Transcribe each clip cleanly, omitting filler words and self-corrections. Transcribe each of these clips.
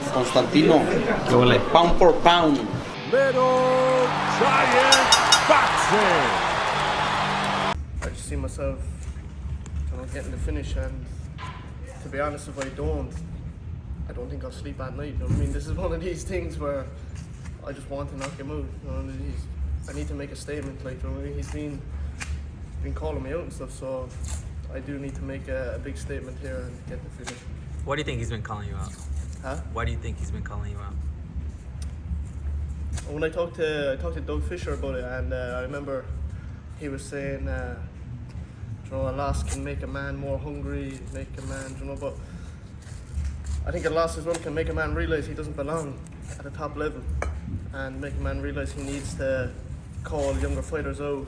Constantino, pound for pound. Little giant boxing. I just see myself, getting the finish, and to be honest, if I don't think I'll sleep at night. You know what I mean? This is one of these things where I just want to knock him out. You know, I need to make a statement. Like, you know, he's been calling me out and stuff, so I do need to make a big statement here and get the finish. Why do you think he's been calling you out? Huh? Why do you think he's been calling you out? When I talked to Doug Fisher about it, and I remember he was saying, you know, a loss can make a man more hungry, make a man, you know, but I think a loss as well can make a man realise he doesn't belong at the top level, and make a man realise he needs to call younger fighters out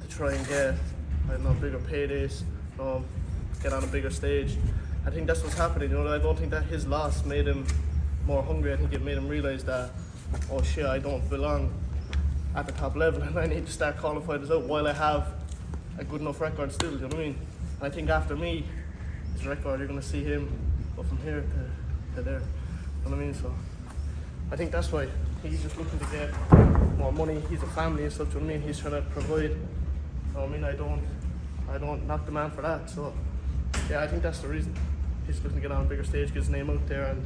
to try and get, I don't know, bigger paydays, get on a bigger stage. I think that's what's happening, you know. I don't think that his loss made him more hungry. I think it made him realise that, oh shit, I don't belong at the top level, and I need to start calling fighters out while I have a good enough record still, you know what I mean? And I think after me, his record, you're going to see him go from here to there, you know what I mean? So I think that's why he's just looking to get more money. He's a family and stuff, you know what I mean? He's trying to provide, you know what I mean? I don't knock the man for that, so yeah, I think that's the reason. He's looking to get on a bigger stage, get his name out there, and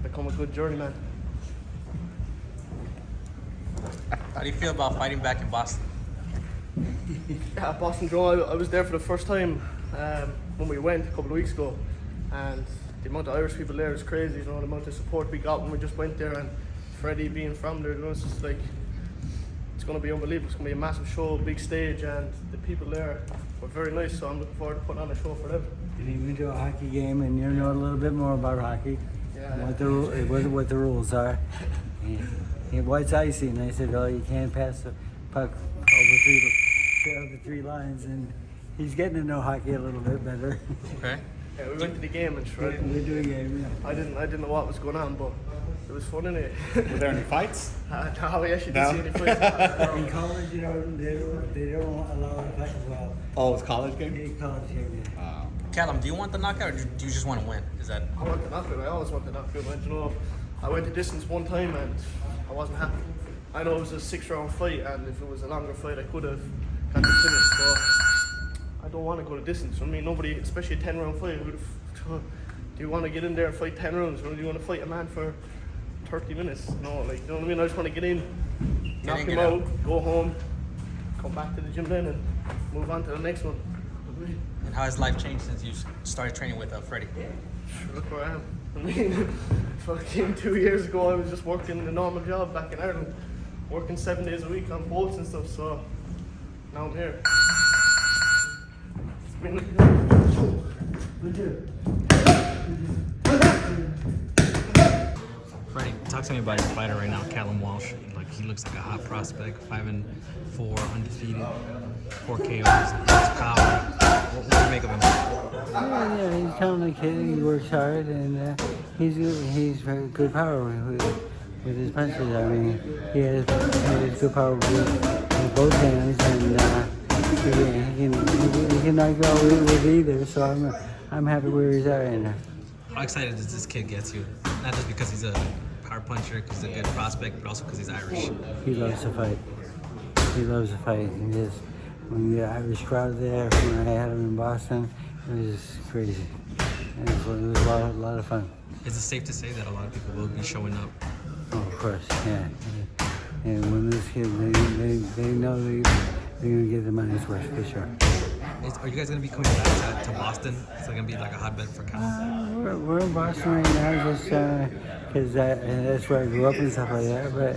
become a good journeyman. How do you feel about fighting back in Boston? Yeah, Boston, Joe, I was there for the first time when we went a couple of weeks ago, and the amount of Irish people there is crazy, you know, the amount of support we got when we just went there, and Freddie being from there, you know, it's just like, it's going to be unbelievable. It's going to be a massive show, big stage, and the people there were very nice, so I'm looking forward to putting on a show for them. Did he went to a hockey game and you know a little bit more about hockey? Yeah. What the rules are. What's icy? And I said, oh, you can't pass the puck over three lines, and he's getting to know hockey a little bit better. Okay. Yeah, we went to the game and Shred. We do a game, yeah. I didn't know what was going on, but it was fun, innit? Were there any fights? No, we actually didn't see any fights. In college, you know, they don't allow to fight as well. Oh, it was college game? Yeah, college game, yeah. Callum, do you want the knockout, or do you just want to win? Is that? I want the knockout. I always want the knockout, man. You know, I went the distance one time and I wasn't happy. I know it was a 6-round fight, and if it was a longer fight, I could have got the finish. But I don't want to go the distance. I mean, nobody, especially a 10-round fight, do you want to get in there and fight 10 rounds, or do you want to fight a man for 30 minutes? No, like, you know what I mean? I just want to get in, knock him out, go home, come back to the gym then, and move on to the next one. And how has life changed since you started training with Freddie? Look where I am. I mean, fucking 2 years ago, I was just working a normal job back in Ireland, working 7 days a week on boats and stuff, so now I'm here. It's been Freddie, talk to me about your fighter right now, Callum Walsh. Like, he looks like a hot prospect, 5-4, undefeated, 4KO's, his power. What do you make of him? Yeah, he's kind of a kid. He works hard, and he's very good power with his punches. I mean, he has good power with both hands, and he can knock you out with either. So I'm happy where he's at right now. How excited does this kid get you? Not just because he's a power puncher, because he's a good prospect, but also because he's Irish. He loves to fight. He loves to fight. And just when the Irish crowd there, when I had him in Boston, it was just crazy. And it was a lot of fun. Is it safe to say that a lot of people will be showing up? Oh, of course, yeah. And when this kid, they know they're going to get the money's worth for sure. Are you guys going to be coming back to Boston? Is it going to be like a hotbed for Callum? We're in Boston right now just because that's where I grew up and stuff like that. But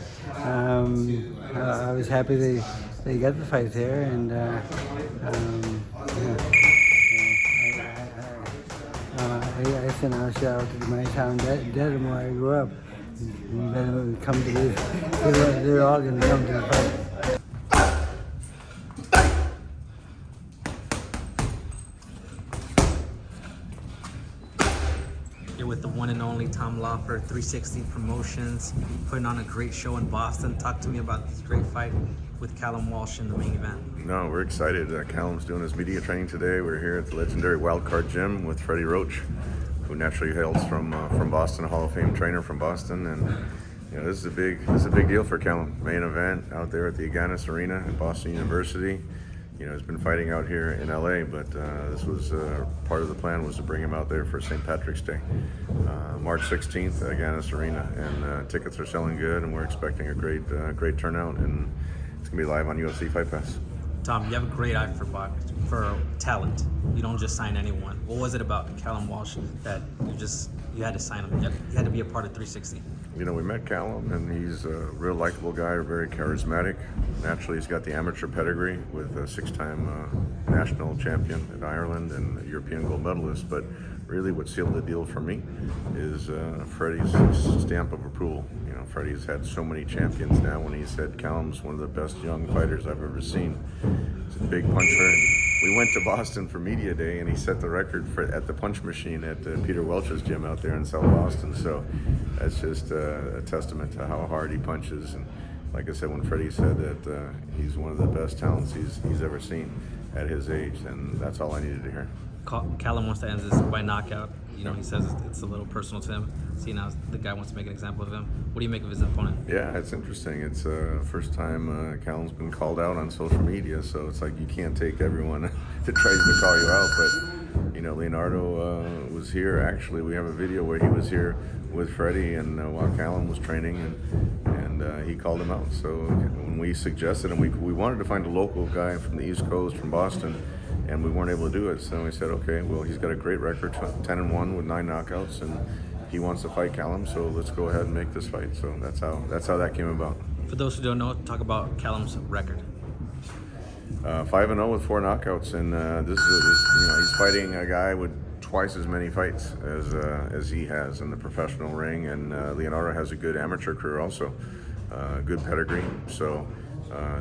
I was happy they got the fight there, and I sent out a shout out to my town, Dedham, where I grew up. And then come to this, they're all going to come to the fight. You're with the one and only Tom Loeffler, 360 Promotions, putting on a great show in Boston. Talk to me about this great fight with Callum Walsh in the main event. No, we're excited. Callum's doing his media training today. We're here at the legendary Wildcard Gym with Freddie Roach. who naturally hails from Boston, a Hall of Fame trainer from Boston, and you know, this is a big deal for Callum. Main event out there at the Agganis Arena at Boston University. You know, he's been fighting out here in LA, but this was part of the plan was to bring him out there for St. Patrick's Day, March 16th at Agganis Arena, and tickets are selling good, and we're expecting a great turnout, and it's gonna be live on UFC Fight Pass. Tom, you have a great eye for talent. You don't just sign anyone. What was it about Callum Walsh that you had to sign him? You had to be a part of 360. You know, we met Callum, and he's a real likable guy, very charismatic. Naturally, he's got the amateur pedigree with a 6-time national champion in Ireland and a European gold medalist. But really what sealed the deal for me is Freddie's stamp of approval. You know, Freddie's had so many champions now. When he said Callum's one of the best young fighters I've ever seen. He's a big puncher. And we went to Boston for media day, and he set the record at the punch machine at Peter Welch's gym out there in South Boston. So that's just a testament to how hard he punches. And like I said, when Freddie said that he's one of the best talents he's ever seen at his age, and that's all I needed to hear. Callum wants to end this by knockout. You know, he says it's a little personal to him. See, now the guy wants to make an example of him. What do you make of his opponent? Yeah, it's interesting. It's first time Callum's been called out on social media, so it's like you can't take everyone that tries to call you out. But you know, Leonardo was here. Actually, we have a video where he was here with Freddie, and while Callum was training, and he called him out. So when we suggested, and we wanted to find a local guy from the East Coast, from Boston, and we weren't able to do it. So we said, okay, well, he's got a great record, 10-1 with 9 knockouts, and he wants to fight Callum, so let's go ahead and make this fight. So that's how that came about. For those who don't know, talk about Callum's record. 5-0 with 4 knockouts, and this is you know, he's fighting a guy with twice as many fights as he has in the professional ring, and Leonardo has a good amateur career also, good pedigree. So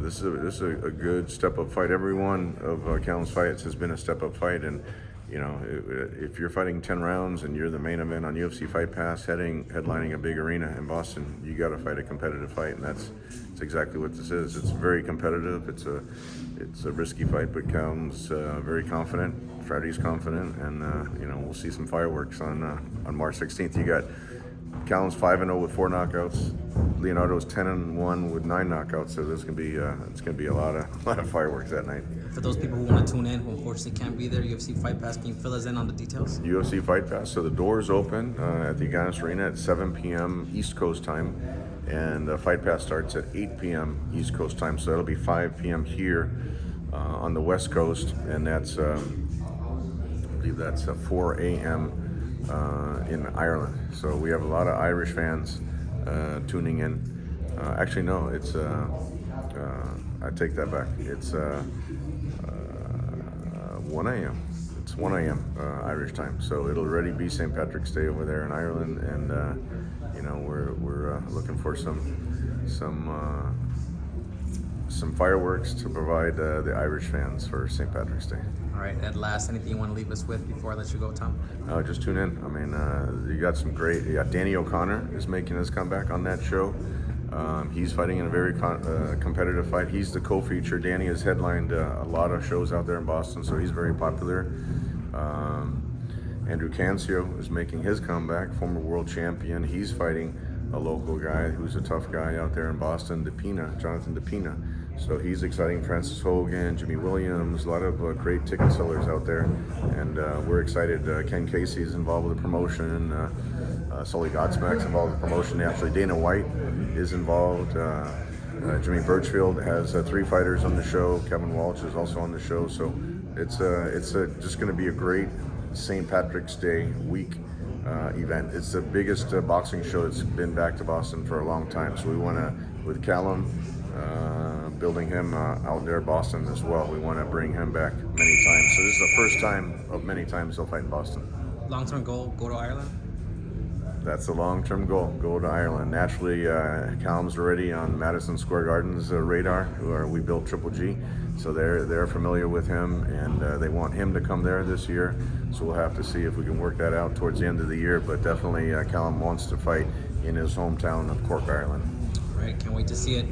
this is a good step-up fight. Every one of Callum's fights has been a step-up fight, and you know, if you're fighting 10 rounds and you're the main event on UFC Fight Pass, headlining a big arena in Boston, you got to fight a competitive fight, and that's exactly what this is. It's very competitive. It's a risky fight, but Callum's very confident. Freddie's confident, and you know, we'll see some fireworks on March 16th. You got Callum's 5-0 with 4 knockouts. Leonardo's 10-1 with 9 knockouts. So there's gonna be it's gonna be a lot of fireworks that night. For those people who want to tune in, who unfortunately can't be there, UFC Fight Pass, can you fill us in on the details? UFC Fight Pass. So the doors open at the Agganis Arena at 7 p.m. East Coast time, and the Fight Pass starts at 8 p.m. East Coast time. So that'll be 5 p.m. here on the West Coast, and that's I believe that's 4 a.m. In Ireland. So we have a lot of Irish fans tuning in. Actually, no, it's I take that back. It's 1 a.m. It's 1 a.m. Irish time. So it'll already be St. Patrick's Day over there in Ireland, and you know, we're looking for some fireworks to provide the Irish fans for St. Patrick's Day. All right, at last, anything you want to leave us with before I let you go, Tom? Just tune in. I mean, you got some great. Yeah, Danny O'Connor is making his comeback on that show. He's fighting in a very competitive fight. He's the co-feature. Danny has headlined a lot of shows out there in Boston, so he's very popular. Andrew Cancio is making his comeback, former world champion. He's fighting a local guy who's a tough guy out there in Boston, Jonathan DePina. So he's exciting. Francis Hogan, Jimmy Williams, a lot of great ticket sellers out there, and we're excited. Ken Casey is involved with the promotion. Sully Godsmack's involved with the promotion. Actually, Dana White is involved. Jimmy Birchfield has 3 fighters on the show. Kevin Walsh is also on the show. So it's just going to be a great St. Patrick's Day week event. It's the biggest boxing show that's been back to Boston for a long time. So we want to, with Callum, building him out there in Boston as well, we want to bring him back many times. So this is the first time of many times he'll fight in Boston. Long-term goal, go to Ireland? That's the long-term goal, go to Ireland. Naturally, Callum's already on Madison Square Garden's radar, we built Triple G. So they're familiar with him, and they want him to come there this year. So we'll have to see if we can work that out towards the end of the year. But definitely Callum wants to fight in his hometown of Cork, Ireland. All right, can't wait to see it.